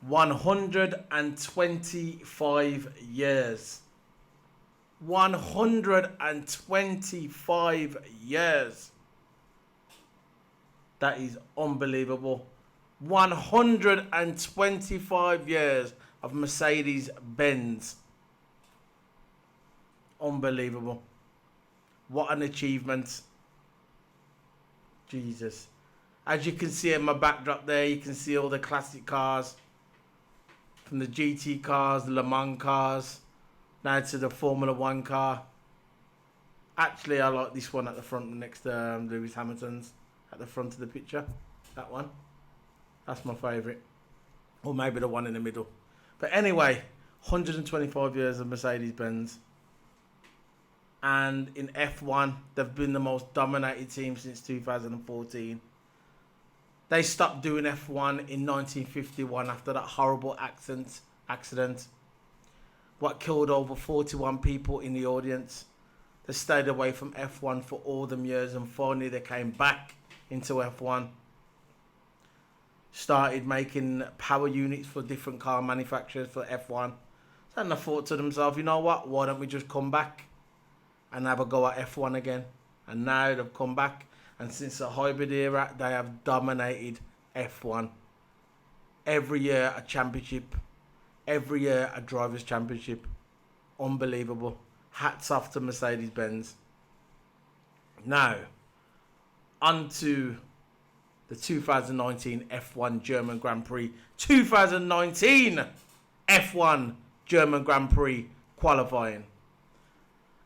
125 years. 125 years. That is unbelievable. 125 years of Mercedes-Benz. Unbelievable. What an achievement. Jesus. As you can see in my backdrop there, you can see all the classic cars. From the GT cars, the Le Mans cars, now to the Formula 1 car. Actually, I like this one at the front next to Lewis Hamilton's. At the front of the picture. That one. That's my favourite. Or maybe the one in the middle. But anyway, 125 years of Mercedes-Benz. And in F1, they've been the most dominated team since 2014. They stopped doing F1 in 1951 after that horrible accident. What killed over 41 people in the audience. They stayed away from F1 for all them years and finally they came back into F1. Started making power units for different car manufacturers for F1. And they thought to themselves, you know what, why don't we just come back and have a go at F1 again? And now they've come back, and since the hybrid era, they have dominated F1. Every year a championship, every year a drivers' championship. Unbelievable. Hats off to Mercedes-Benz. Now, on to the 2019 F1 German Grand Prix. 2019 F1 German Grand Prix qualifying.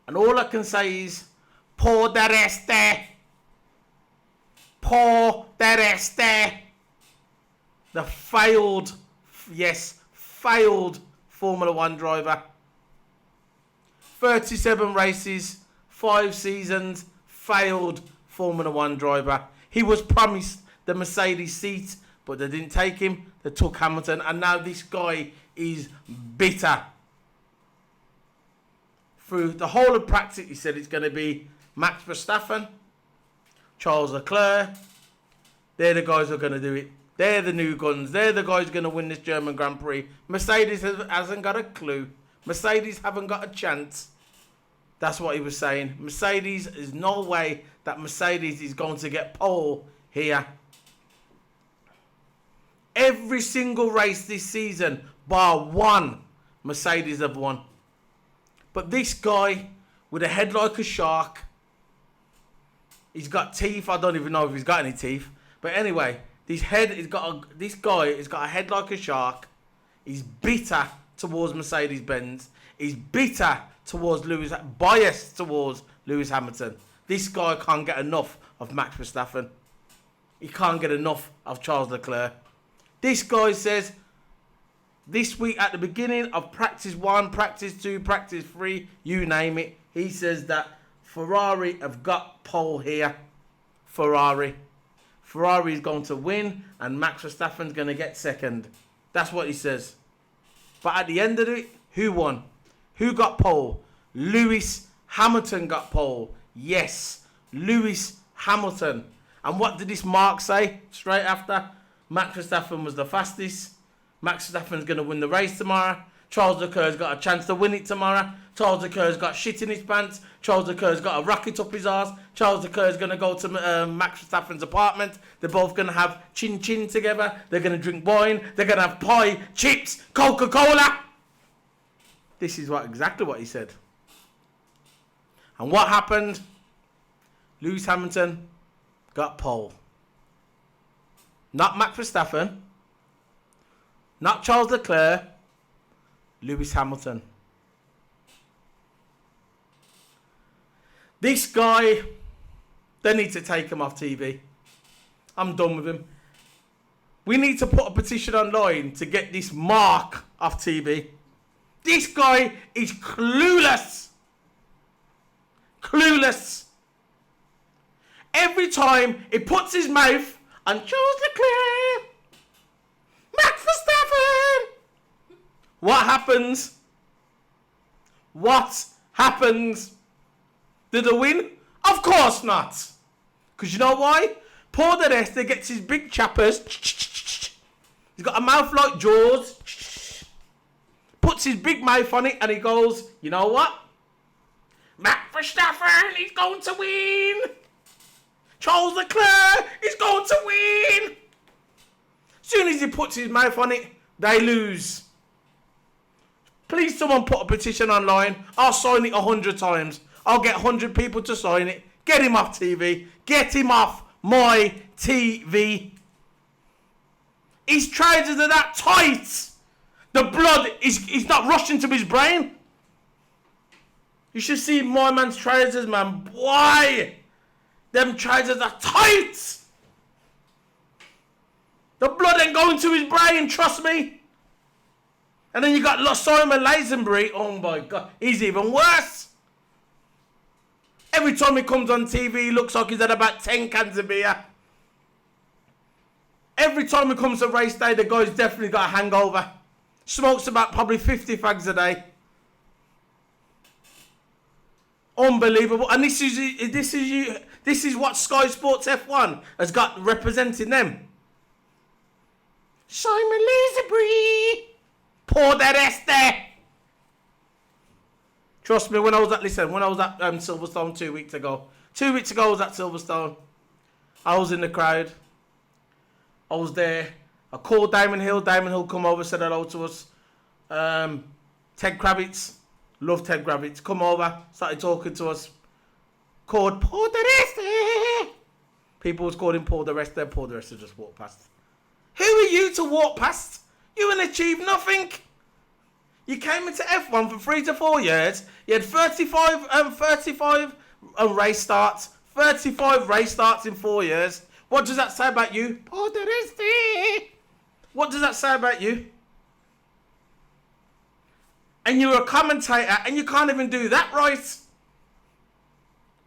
And all I can say is, por der Reste. Por der Reste. The failed Formula 1 driver. 37 races, 5 seasons, failed Formula 1 driver. He was promised the Mercedes seat, but they didn't take him. They took Hamilton, and now this guy is bitter. Through the whole of practice, he said it's going to be Max Verstappen, Charles Leclerc. They're the guys who are going to do it. They're the new guns. They're the guys going to win this German Grand Prix. Mercedes hasn't got a clue. Mercedes haven't got a chance. That's what he was saying. Mercedes, there's no way that Mercedes is going to get pole here. Every single race this season, bar one, Mercedes have won. But this guy, with a head like a shark, he's got teeth. I don't even know if he's got any teeth. But anyway, this guy has got a head like a shark. He's bitter towards Mercedes-Benz. He's bitter towards biased towards Lewis Hamilton. This guy can't get enough of Max Verstappen. He can't get enough of Charles Leclerc. This guy says, this week at the beginning of practice 1, practice 2, practice 3, you name it, he says that Ferrari have got pole here. Ferrari is going to win and Max Verstappen's going to get second. That's what he says. But at the end of it, who won? Who got pole? Lewis Hamilton got pole. Yes, Lewis Hamilton. And what did this mark say straight after? Max Verstappen was the fastest. Max Verstappen's going to win the race tomorrow. Charles Leclerc's got a chance to win it tomorrow. Charles Leclerc's got shit in his pants. Charles Leclerc's got a rocket up his arse. Charles Leclerc's going to go to Max Verstappen's apartment. They're both going to have chin-chin together. They're going to drink wine. They're going to have pie, chips, Coca-Cola. This is exactly what he said. And what happened? Lewis Hamilton got pole. Not Max Verstappen. Not Charles Leclerc. Lewis Hamilton. This guy, they need to take him off TV. I'm done with him. We need to put a petition online to get this mark off TV. This guy is clueless. Clueless. Every time he puts his mouth on Charles Leclerc, Max Verstappen, what happens? What happens? Did they win? Of course not. Because you know why? Paul de Resta gets his big chappers, He's got a mouth like Jaws. Puts his big mouth on it and he goes, you know what? Max Verstappen, he's going to win. Charles Leclerc, he's going to win. Soon as he puts his mouth on it, they lose. Please someone put a petition online. I'll sign it 100 times. I'll get 100 people to sign it. Get him off TV. Get him off my TV. His trousers are that tight. The blood is not rushing to his brain. You should see my man's trousers, man. Why? Them trousers are tight. The blood ain't going to his brain, trust me. And then you got Simon Lazenbury. Oh my God, he's even worse. Every time he comes on TV, he looks like he's had about 10 cans of beer. Every time he comes to race day, the guy's definitely got a hangover. Smokes about probably 50 fags a day. Unbelievable. And this is what Sky Sports F1 has got representing them. Simon Lazenbury. Pour that Esther. Trust me, when I was at Silverstone 2 weeks ago. 2 weeks ago I was at Silverstone. I was in the crowd. I was there. I called Damon Hill. Damon Hill come over, said hello to us. Ted Kravitz. Love Ted Kravitz. Come over, started talking to us. Called Paul de Reste. People was calling Paul de Reste. Paul de Reste just walked past. Who are you to walk past? You ain't achieved nothing. You came into F1 for 3 to 4 years. You had 35 race starts. 35 race starts in 4 years. What does that say about you? Paul de Reste. What does that say about you? And you're a commentator and you can't even do that right.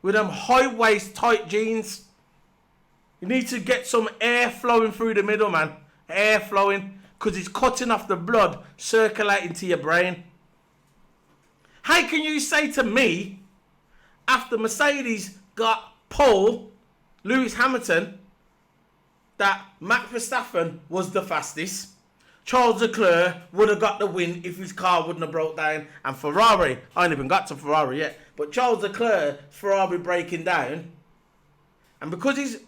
With them high waist tight jeans. You need to get some air flowing through the middle, man. Air flowing. Because it's cutting off the blood circulating to your brain. How can you say to me, after Mercedes got pole, Lewis Hamilton, that Max Verstappen was the fastest? Charles Leclerc would have got the win if his car wouldn't have broke down. And Ferrari, I ain't even got to Ferrari yet, but Charles Leclerc, Ferrari breaking down. And because his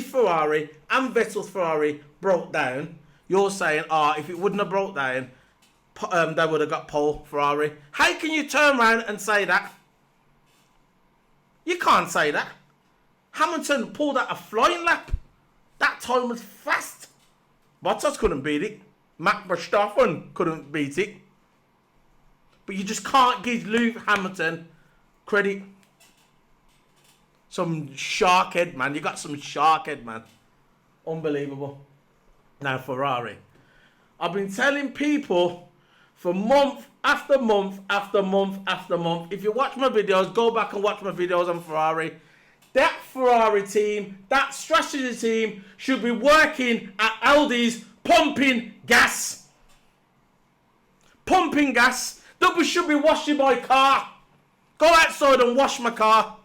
Ferrari and Vettel's Ferrari broke down, you're saying, if it wouldn't have broke down, they would have got pole, Ferrari. How can you turn around and say that? You can't say that. Hamilton pulled out a flying lap. That time was fast. Bottas couldn't beat it. Max Verstappen couldn't beat it. But you just can't give Lewis Hamilton credit. Some shark head, man. You got some shark head, man. Unbelievable. Now, Ferrari. I've been telling people for month after month after month after month. If you watch my videos, go back and watch my videos on Ferrari. That Ferrari team, that strategy team should be working at Aldi's pumping gas. Pumping gas. That we should be washing my car. Go outside and wash my car.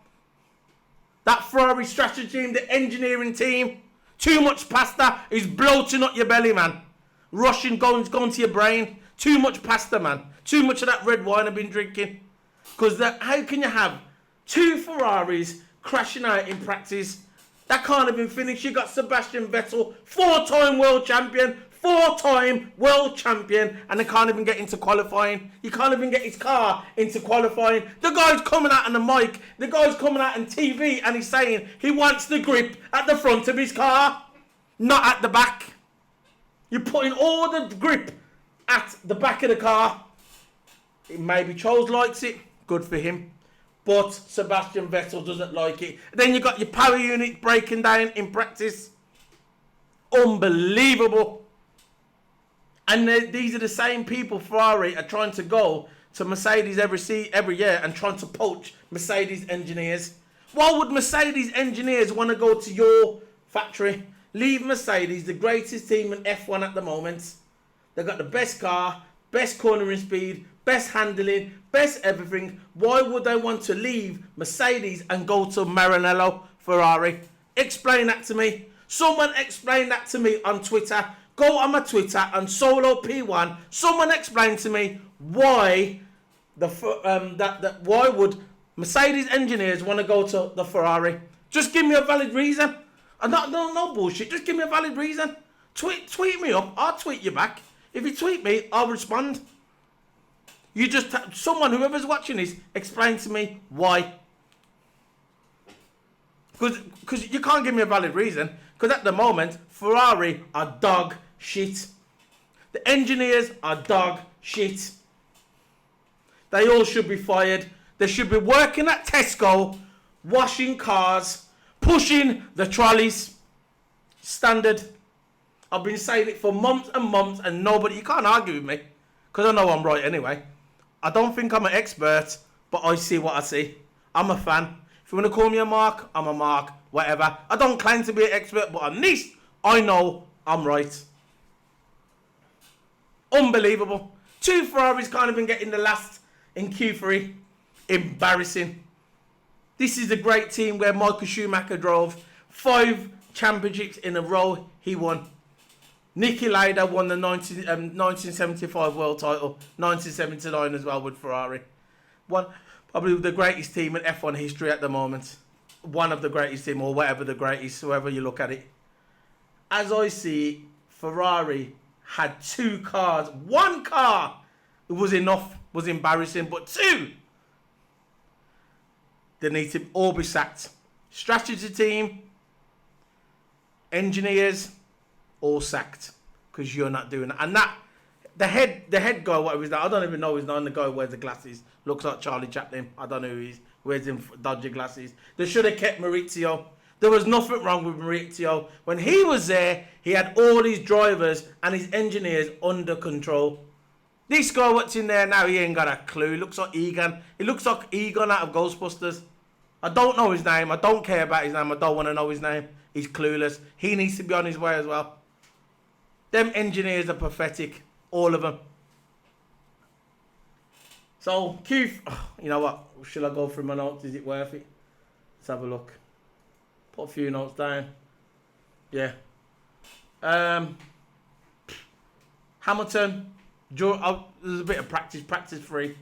That Ferrari strategy team, the engineering team. Too much pasta is bloating up your belly, man. Rushing, going to your brain. Too much pasta, man. Too much of that red wine I've been drinking. Because how can you have 2 Ferraris crashing out in practice? That can't have been finished. You got Sebastian Vettel, 4-time world champion. 4-time world champion. And they can't even get into qualifying. You can't even get his car into qualifying. The guy's coming out on the mic. The guy's coming out on TV and he's saying he wants the grip at the front of his car, not at the back. You're putting all the grip at the back of the car. Maybe Charles likes it. Good for him. But Sebastian Vettel doesn't like it. Then you got your power unit breaking down in practice. Unbelievable. And these are the same people Ferrari are trying to go to Mercedes every year and trying to poach Mercedes engineers. Why would Mercedes engineers want to go to your factory? Leave Mercedes, the greatest team in F1 at the moment. They've got the best car, best cornering speed, best handling, best everything. Why would they want to leave Mercedes and go to Maranello Ferrari? Explain that to me. Someone explain that to me on Twitter. Go on my Twitter and solo P1. Someone explain to me why why would Mercedes engineers want to go to the Ferrari? Just give me a valid reason. And no bullshit. Just give me a valid reason. Tweet me up. I'll tweet you back. If you tweet me, I'll respond. You just someone, whoever's watching this, explain to me why. Because you can't give me a valid reason. Because at the moment, Ferrari are dog shit. The engineers are dog shit. They all should be fired. They should be working at Tesco, washing cars, pushing the trolleys. Standard. I've been saying it for months and months, and you can't argue with me. Because I know I'm right anyway. I don't think I'm an expert, but I see what I see. I'm a fan. If you want to call me a mark, I'm a mark. Whatever. I don't claim to be an expert, but at least I know I'm right. Unbelievable. 2 Ferraris can't even get in the last in Q3. Embarrassing. This is a great team where Michael Schumacher drove 5 championships in a row. He won. Niki Lauda won the 1975 world title. 1979 as well with Ferrari. Probably the greatest team in F1 history at the moment. One of the greatest team, or whatever the greatest, however you look at it. As I see, Ferrari had 2 cars. 1 car was enough, was embarrassing, but 2. They need to all be sacked. Strategy team, engineers, all sacked, because you're not doing that. And that the head guy, whatever his name, I don't even know his name. The guy who wears the glasses, looks like Charlie Chaplin. I don't know who he is. Wears him dodgy glasses. They should have kept Maurizio. There was nothing wrong with Maurizio. When he was there, he had all his drivers and his engineers under control. This guy what's in there now, he ain't got a clue. He looks like Egon. He looks like Egon out of Ghostbusters. I don't know his name. I don't care about his name. I don't want to know his name. He's clueless. He needs to be on his way as well. Them engineers are pathetic. All of them. So, Keith, you know what? Should I go through my notes? Is it worth it? Let's have a look. Put a few notes down. Yeah. Hamilton. There's a bit of practice free.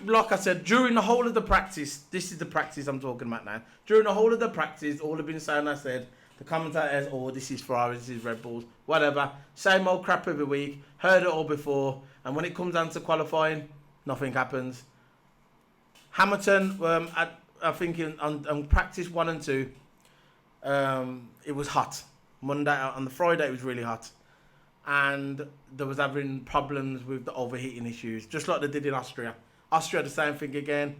Like I said, during the whole of the practice, this is the practice I'm talking about now. During the whole of the practice, all I've been saying, I said, the commentators, this is Ferrari, this is Red Bulls, whatever. Same old crap every week. Heard it all before. And when it comes down to qualifying, nothing happens. Hamilton, I think on practice 1 and 2, it was hot. Monday, on the Friday, it was really hot. And there was having problems with the overheating issues, just like they did in Austria. Austria, the same thing again.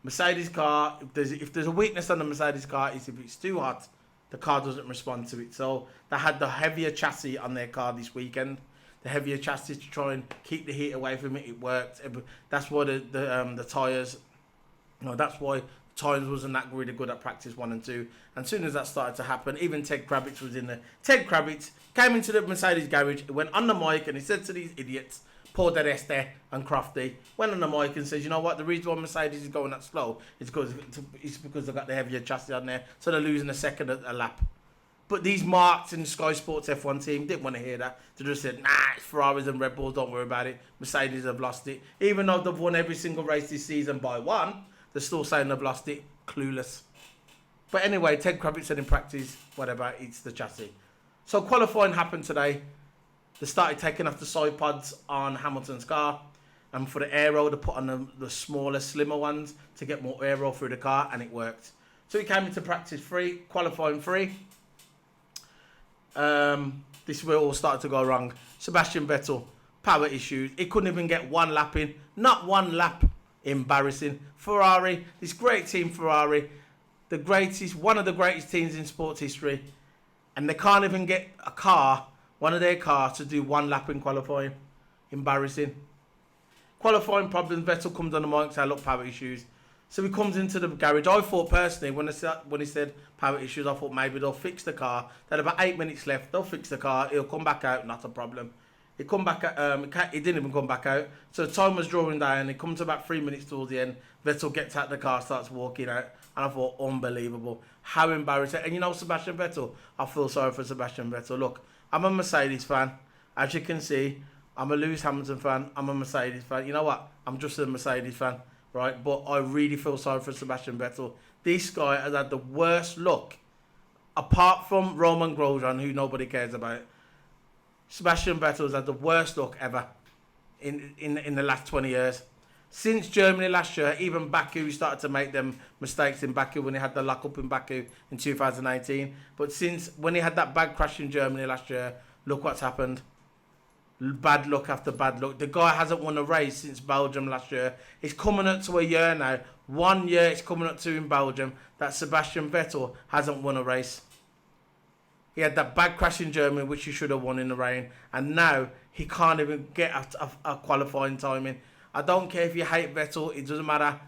Mercedes car, if there's a weakness on the Mercedes car, is if it's too hot, the car doesn't respond to it. So they had the heavier chassis on their car this weekend. The heavier chassis to try and keep the heat away from it. It worked. That's why the tyres, that's why tyres wasn't that really good at practice 1 and 2. And as soon as that started to happen, even Ted Kravitz was in there. Ted Kravitz came into the Mercedes garage, went on the mic, and he said to these idiots, Paul Dereste and Crofty, went on the mic and says, you know what, the reason why Mercedes is going that slow is because they've got the heavier chassis on there, so they're losing a second a lap. But these marks and Sky Sports F1 team didn't want to hear that. They just said, nah, it's Ferraris and Red Bulls, don't worry about it. Mercedes have lost it. Even though they've won every single race this season by 1, they're still saying they've lost it. Clueless. But anyway, Ted Kravitz said in practice, whatever, it's the chassis. So qualifying happened today. They started taking off the side pods on Hamilton's car. And for the aero, they put on the smaller, slimmer ones to get more aero through the car, and it worked. So he came into practice 3, qualifying 3. This is where it all started to go wrong. Sebastian Vettel, power issues. He couldn't even get 1 lap in. Not 1 lap. Embarrassing. Ferrari, this great team Ferrari, the greatest, one of the greatest teams in sports history, and they can't even get a car, one of their cars, to do 1 lap in qualifying. Embarrassing. Qualifying problems. Vettel comes on the mic and says, look, power issues. So he comes into the garage. I thought personally, when he said power issues, I thought maybe they'll fix the car. They had about 8 minutes left. They'll fix the car. He'll come back out. Not a problem. He come back. He didn't even come back out. So time was drawing down. It comes to about 3 minutes towards the end. Vettel gets out the car, starts walking out, and I thought, unbelievable, how embarrassing. And you know, Sebastian Vettel, I feel sorry for Sebastian Vettel. Look, I'm a Mercedes fan. As you can see, I'm a Lewis Hamilton fan. I'm a Mercedes fan. You know what? I'm just a Mercedes fan, right? But I really feel sorry for Sebastian Vettel. This guy has had the worst luck, apart from Roman Grosjean, who nobody cares about. Sebastian Vettel has had the worst luck ever in the last 20 years. Since Germany last year, even Baku started to make them mistakes in Baku when he had the lock-up in Baku in 2018. But since when he had that bad crash in Germany last year, look what's happened. Bad luck after bad luck. The guy hasn't won a race since Belgium last year. It's coming up to a year now. 1 year it's coming up to in Belgium that Sebastian Vettel hasn't won a race. He had that bad crash in Germany, which he should have won in the rain. And now he can't even get a qualifying timing. I don't care if you hate Vettel. It doesn't matter.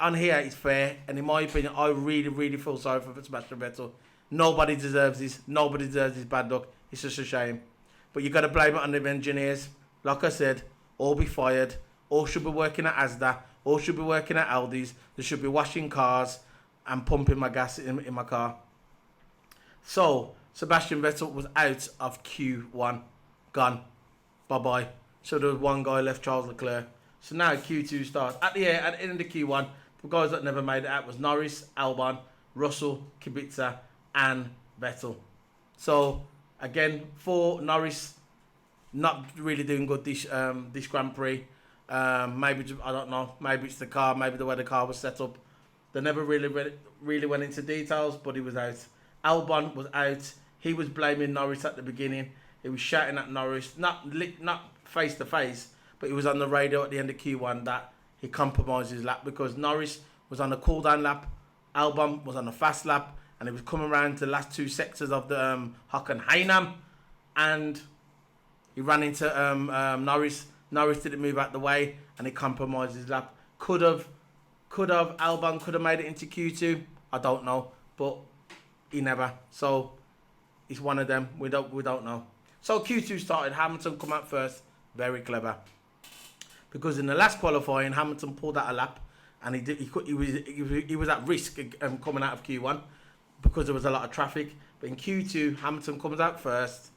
On here, it's fair. And in my opinion, I really, really feel sorry for Sebastian Vettel. Nobody deserves this. Nobody deserves this bad luck. It's just a shame. But you got to blame it on the engineers. Like I said, all be fired. All should be working at Asda. All should be working at Aldi's. They should be washing cars and pumping my gas in my car. So, Sebastian Vettel was out of Q1. Gone. Bye-bye. So there was one guy left, Charles Leclerc. So now Q2 starts. At the end of Q1, the guys that never made it out was Norris, Albon, Russell, Kubica, and Vettel. So again, for Norris, not really doing good this Grand Prix. Maybe I don't know. Maybe it's the car. Maybe the way the car was set up. They never really went into details, but he was out. Albon was out. He was blaming Norris at the beginning. He was shouting at Norris, not face to face, but he was on the radio at the end of Q1 that he compromised his lap because Norris was on a cool down lap, Albon was on a fast lap, and he was coming around to the last two sectors of the Hockenheim, and he ran into Norris. Norris didn't move out the way, and he compromised his lap. Albon could have made it into Q2. I don't know, but he never. So it's one of them. We don't know. So Q2 started. Hamilton come out first. Very clever. Because in the last qualifying, Hamilton pulled out a lap, and he was at risk coming out of Q1 because there was a lot of traffic. But in Q2, Hamilton comes out first.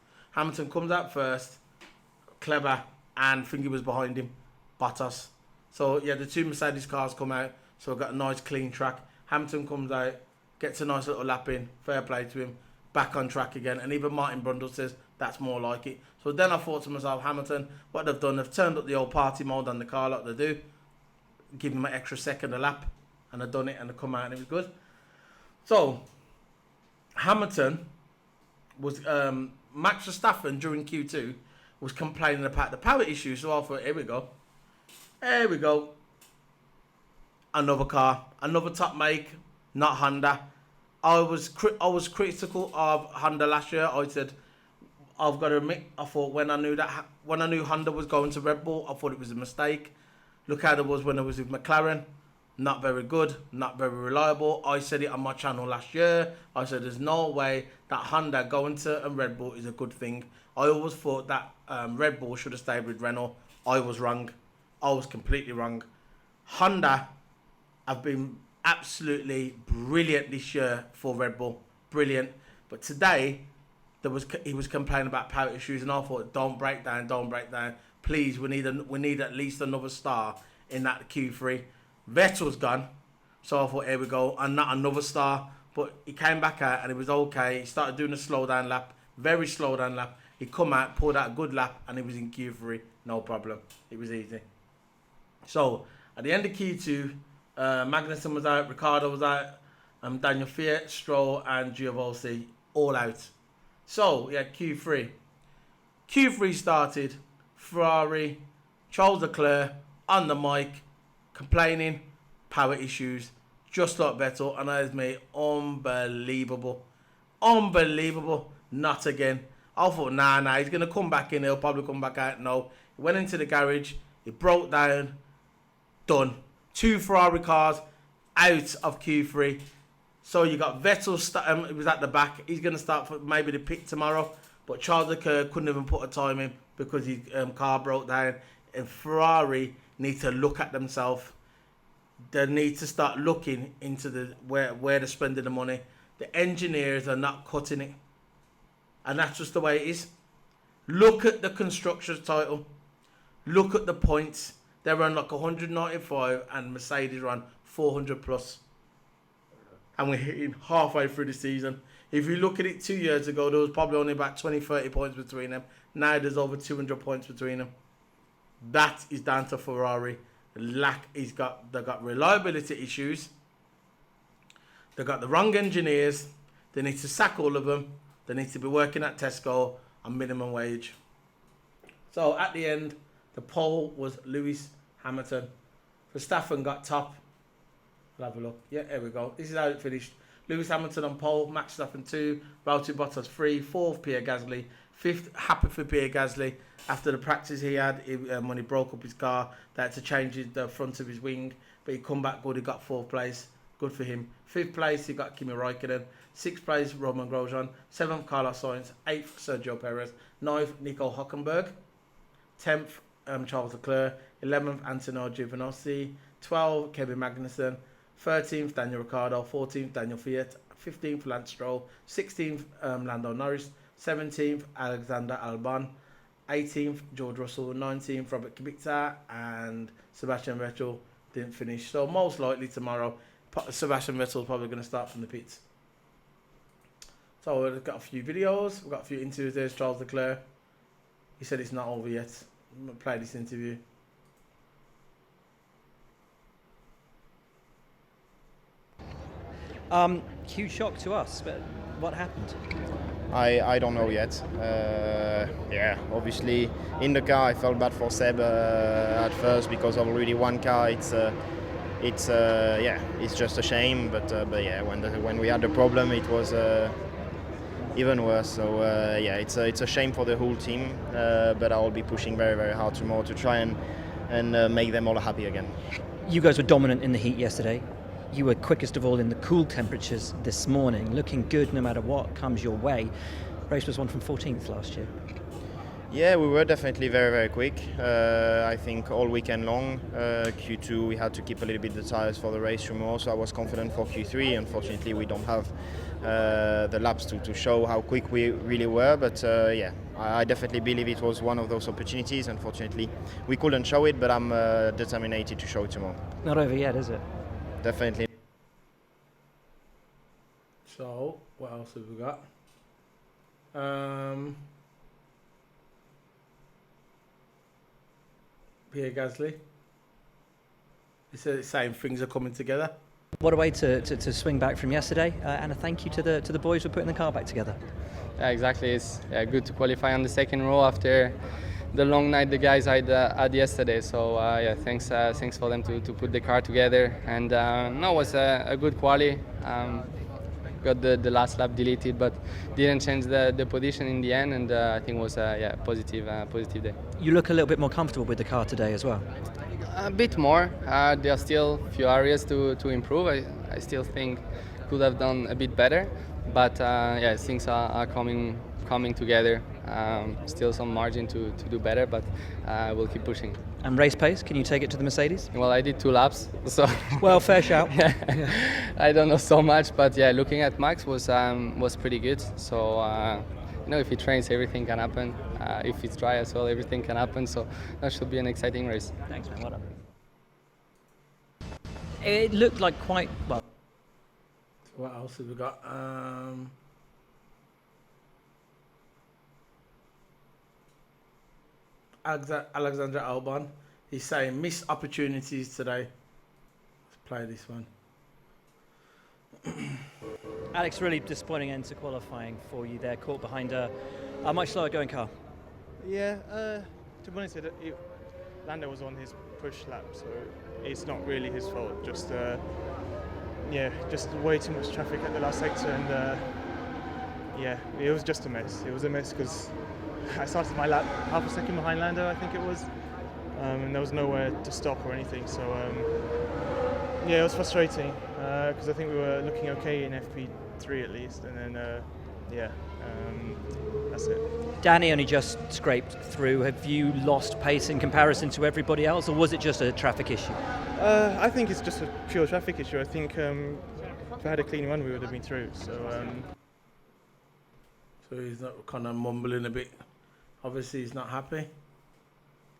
Clever, and think he was behind him, Bottas. So yeah, the two Mercedes cars come out. So we've got a nice clean track. Hamilton comes out, gets a nice little lap in. Fair play to him. Back on track again. And even Martin Brundle says that's more like it. So then I thought to myself, Hamilton, what they've done, they've turned up the old party mode on the car like they do. Give him an extra second a lap. And they've done it and they come out and it was good. So, Hamilton was, Max Verstappen during Q2 was complaining about the power issues. So I thought, here we go. Another car, another top make, not Honda. I was critical of Honda last year. I said, I've got to admit, I thought when I knew Honda was going to Red Bull, I thought it was a mistake. Look how it was when I was with McLaren. Not very good, not very reliable. I said it on my channel last year. I said there's no way that Honda going to a Red Bull is a good thing. I always thought that Red Bull should have stayed with Renault. I was wrong. I was completely wrong. Honda have been absolutely brilliant this year for Red Bull. Brilliant. But today, he was complaining about power issues, and I thought, don't break down. Please, we need at least another star in that Q3. Vettel's gone, so I thought, here we go, and not another star. But he came back out and it was okay. He started doing a slow down lap, very slow down lap. He come out, pulled out a good lap, and he was in Q3, no problem. It was easy. So at the end of Q2, Magnussen was out, Ricciardo was out, Daniel Fiat, Stroll, and Giovinazzi all out. So yeah, Q3. Q3 started. Ferrari, Charles Leclerc on the mic, complaining, power issues, just like Vettel, and that is me, unbelievable. Not again. I thought, nah, he's going to come back in, he'll probably come back out. No, he went into the garage, he broke down, done. 2 Ferrari cars out of Q3. So you got Vettel, he was at the back, he's going to start for maybe the pit tomorrow, but Charles Leclerc couldn't even put a time in because his car broke down. And Ferrari need to look at themselves. They need to start looking into where they're spending the money. The engineers are not cutting it. And that's just the way it is. Look at the Constructors title. Look at the points. They run like 195 and Mercedes run 400 plus. And we're hitting halfway through the season. If you look at it 2 years ago, there was probably only about 20, 30 points between them. Now there's over 200 points between them. That is down to Ferrari. They've got reliability issues. They've got the wrong engineers. They need to sack all of them. They need to be working at Tesco on minimum wage. So at the end, the pole was Lewis Hamilton. Verstappen got top. We'll have a look. Yeah, here we go. This is how it finished. Lewis Hamilton on pole, Max Verstappen 2, Valtteri Bottas 3, 4th Pierre Gasly, 5th, happy for Pierre Gasly. After the practice he had, when he broke up his car, they had to change the front of his wing, but he come back good, he got 4th place. Good for him. 5th place, he got Kimi Raikkonen. 6th place, Roman Grosjean. 7th, Carlos Sainz. 8th, Sergio Perez. 9th, Nico Hülkenberg. 10th, Charles Leclerc. 11th, Antonio Giovinazzi. 12th, Kevin Magnussen. 13th, Daniel Ricciardo. 14th, Daniel Fiat. 15th, Lance Stroll. 16th, Lando Norris. 17th, Alexander Albon. 18th, George Russell. 19th, Robert Kubica. And Sebastian Vettel didn't finish. So most likely tomorrow, Sebastian Vettel is probably going to start from the pits. So we've got a few videos. We've got a few interviews. There's Charles Leclerc. He said it's not over yet. I'm going to play this interview. Huge shock to us, but what happened? I don't know yet. Yeah, obviously in the car I felt bad for Seb at first because of already one car. It's just a shame. But yeah, when we had the problem, it was even worse. So yeah, it's a shame for the whole team. But I will be pushing very, very hard tomorrow to try and make them all happy again. You guys were dominant in the heat yesterday. You were quickest of all in the cool temperatures this morning, looking good no matter what comes your way. Race was won from 14th last year. Yeah, we were definitely very, very quick. I think all weekend long. Q2 we had to keep a little bit the tires for the race tomorrow, so I was confident for Q3. Unfortunately, we don't have the laps to show how quick we really were, but yeah, I definitely believe it was one of those opportunities. Unfortunately, we couldn't show it, but I'm determined to show it tomorrow. Not over yet, is it? Definitely. So, what else have we got? Pierre Gasly. He said it's saying things are coming together. What a way to swing back from yesterday, and a thank you to the boys for putting the car back together. Yeah, exactly. It's good to qualify on the second row after the long night the guys had yesterday. So yeah, thanks for them to put the car together. And no, it was a good quali. Got the last lap deleted, but didn't change the position in the end. And I think it was yeah, positive day. You look a little bit more comfortable with the car today as well. A bit more. There are still a few areas to improve. I still think could have done a bit better, but yeah, things are coming together. Still some margin to do better, but we'll keep pushing. And race pace, can you take it to the Mercedes? Well, I did 2 laps, so well, fair shout. Yeah. I don't know so much, but yeah, looking at Max was pretty good. So you know, if he trains, everything can happen. If it's dry as well, everything can happen. So that should be an exciting race. Thanks, man. Well done. It looked like quite well. What else have we got? Alexander Albon. He's saying missed opportunities today. Let's play this one. Alex, really disappointing end to qualifying for you there, caught behind a much slower going car. Yeah, to be honest, Lando was on his push lap, so it's not really his fault. Just yeah, just way too much traffic at the last sector, and yeah, it was just a mess. It was a mess because I started my lap half a second behind Lando, I think it was, and there was nowhere to stop or anything. So yeah, it was frustrating because I think we were looking okay in FP3 at least, and then yeah, that's it. Danny only just scraped through. Have you lost pace in comparison to everybody else, or was it just a traffic issue? I think it's just a pure traffic issue. I think if I had a clean run, we would have been through. So So he's not kind of mumbling a bit. Obviously, he's not happy.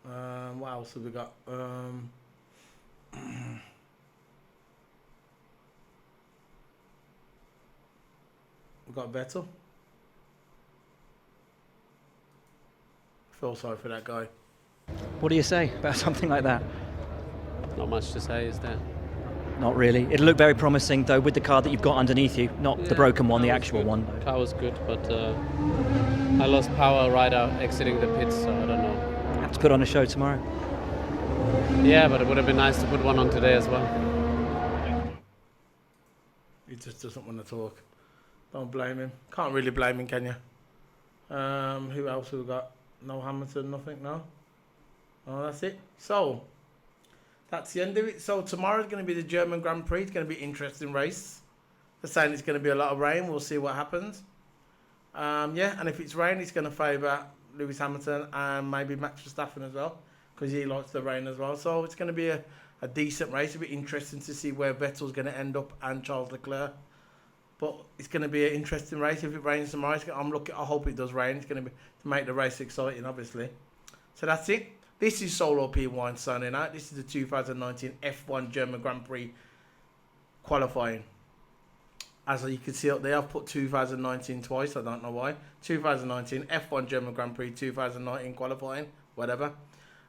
What else have we got? We've got Vettel. I feel sorry for that guy. What do you say about something like that? Not much to say, is there? Not really. It looked very promising, though, with the car that you've got underneath you. Not the broken one, the car was actual good. one. Car was good, but I lost power right out exiting the pits, so I don't know. Have to put on a show tomorrow. Yeah, but it would have been nice to put one on today as well. He just doesn't want to talk. Don't blame him. Can't really blame him, can you? Who else have we got? No Hamilton, nothing, no? Oh, that's it. So, that's the end of it. So, tomorrow's going to be the German Grand Prix. It's going to be an interesting race. They're saying it's going to be a lot of rain. We'll see what happens. Yeah, and if it's rain, it's going to favour Lewis Hamilton and maybe Max Verstappen as well, because he likes the rain as well. So, it's going to be a decent race. It'll be interesting to see where Vettel's going to end up and Charles Leclerc. But it's going to be an interesting race. If it rains tomorrow, I hope it does rain. It's going to be to make the race exciting, obviously. So that's it. This is Solo P1 signing out. This is the 2019 F1 German Grand Prix qualifying. As you can see up there, I've put 2019 twice. I don't know why. 2019 F1 German Grand Prix 2019 qualifying, whatever.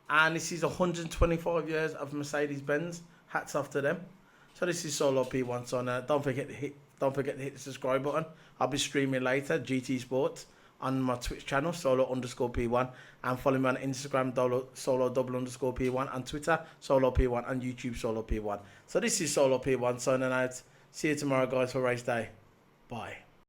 And this is 125 years of Mercedes-Benz. Hats off to them. So this is Solo P1 signing out. Don't forget to hit the subscribe button. I'll be streaming later, GT Sports, on my Twitch channel, Solo_P1, and follow me on Instagram, Solo_P1, and Twitter, Solo P1, and YouTube, Solo P1. So this is Solo P1 signing out. See you tomorrow, guys, for race day. Bye.